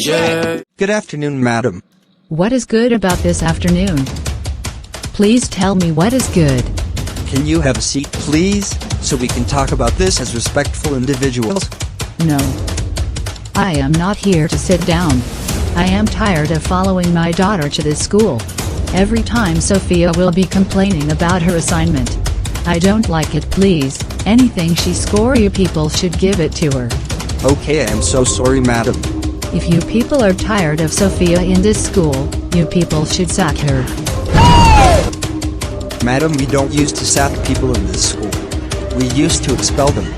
Good afternoon, madam. What is good about this afternoon? Please tell me what is good. Can you have a seat, please, so we can talk about this as respectful individuals? No. I am not here to sit down. I am tired of following my daughter to this school. Every time Sophia will be complaining about her assignment. I don't like it, please. Anything she score, you people should give it to her. Okay, I am so sorry, madam. If you people are tired of Sophia in this school, you people should sack her. Madam, we don't used to sack people in this school. We used to expel them.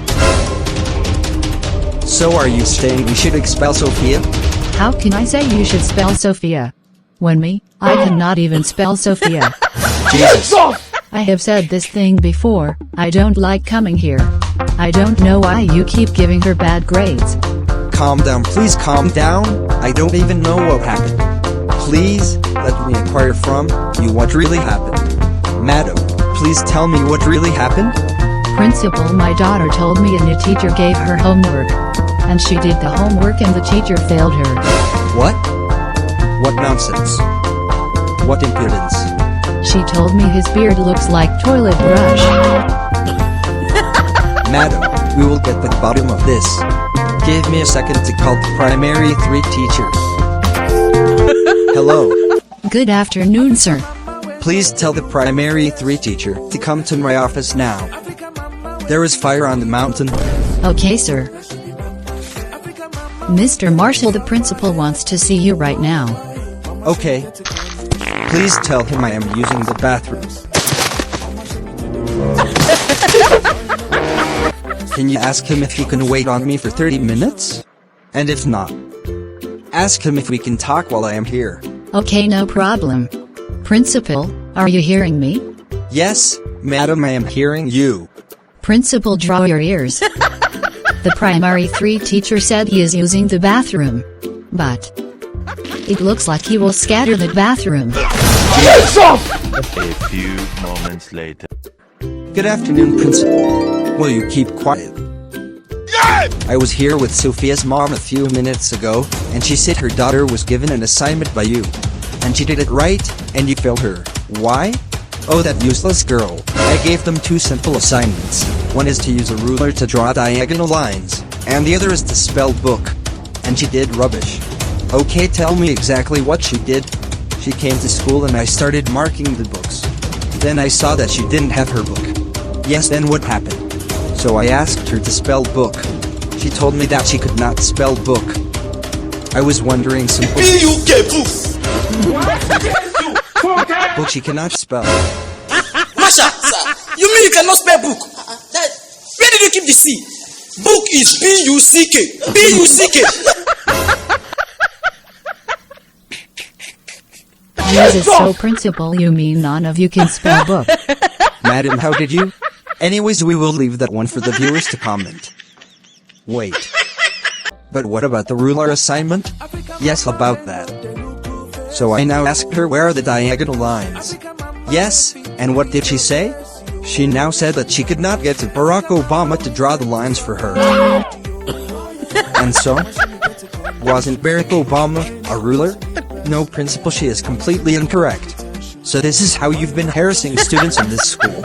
So are you saying we should expel Sophia? How can I say you should spell Sophia? When I cannot even spell Sophia. Jesus. I have said this thing before, I don't like coming here. I don't know why you keep giving her bad grades. Calm down, please calm down. I don't even know what happened. Please, let me inquire from you what really happened. Madam, please tell me what really happened? Principal, my daughter told me a new teacher gave her homework. And she did the homework and the teacher failed her. What? What nonsense? What impudence? She told me his beard looks like toilet brush. Madam, we will get to the bottom of this. Give me a second to call the primary 3 teacher. Hello. Good afternoon, sir. Please tell the primary 3 teacher to come to my office now. There is fire on the mountain. Okay, sir. Mr. Marshall, the principal wants to see you right now. Okay. Please tell him I am using the bathroom. Can you ask him if he can wait on me for 30 minutes? And if not, ask him if we can talk while I am here. Okay, no problem. Principal, are you hearing me? Yes, madam, I am hearing you. Principal, draw your ears. The primary 3 teacher said he is using the bathroom. But it looks like he will scatter the bathroom. A few moments later. Good afternoon, principal. Will you keep quiet? I was here with Sophia's mom a few minutes ago, and she said her daughter was given an assignment by you. And she did it right, and you failed her. Why? Oh, that useless girl. I gave them 2 simple assignments. One is to use a ruler to draw diagonal lines, and the other is to spell book. And she did rubbish. Okay, tell me exactly what she did. She came to school and I started marking the books. Then I saw that she didn't have her book. Yes, then what happened? So I asked her to spell book. She told me that she could not spell book. I was wondering simply... book she cannot spell. Masha, sir, you mean you cannot spell book? Where did you keep the C? Book is B-U-C-K. B-U-C-K. Jesus, so principal, you mean none of you can spell book? Madam, how did you? Anyways, we will leave that one for the viewers to comment. Wait. But what about the ruler assignment? Yes, about that. So I now asked her where are the diagonal lines. Yes, and what did she say? She now said that she could not get to Barack Obama to draw the lines for her. And so? Wasn't Barack Obama a ruler? No, principal, she is completely incorrect. So this is how you've been harassing students in this school.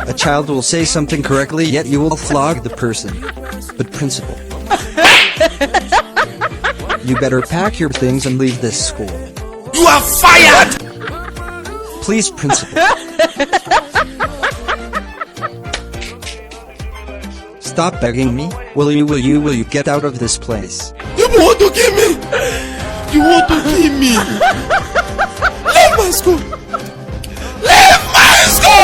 A child will say something correctly, yet you will flog the person. But principal, you better pack your things and leave this school. You are fired! Please, principal. Stop begging me. Will you get out of this place? You want to kill me! You want to kill me! Leave my school! Leave my school!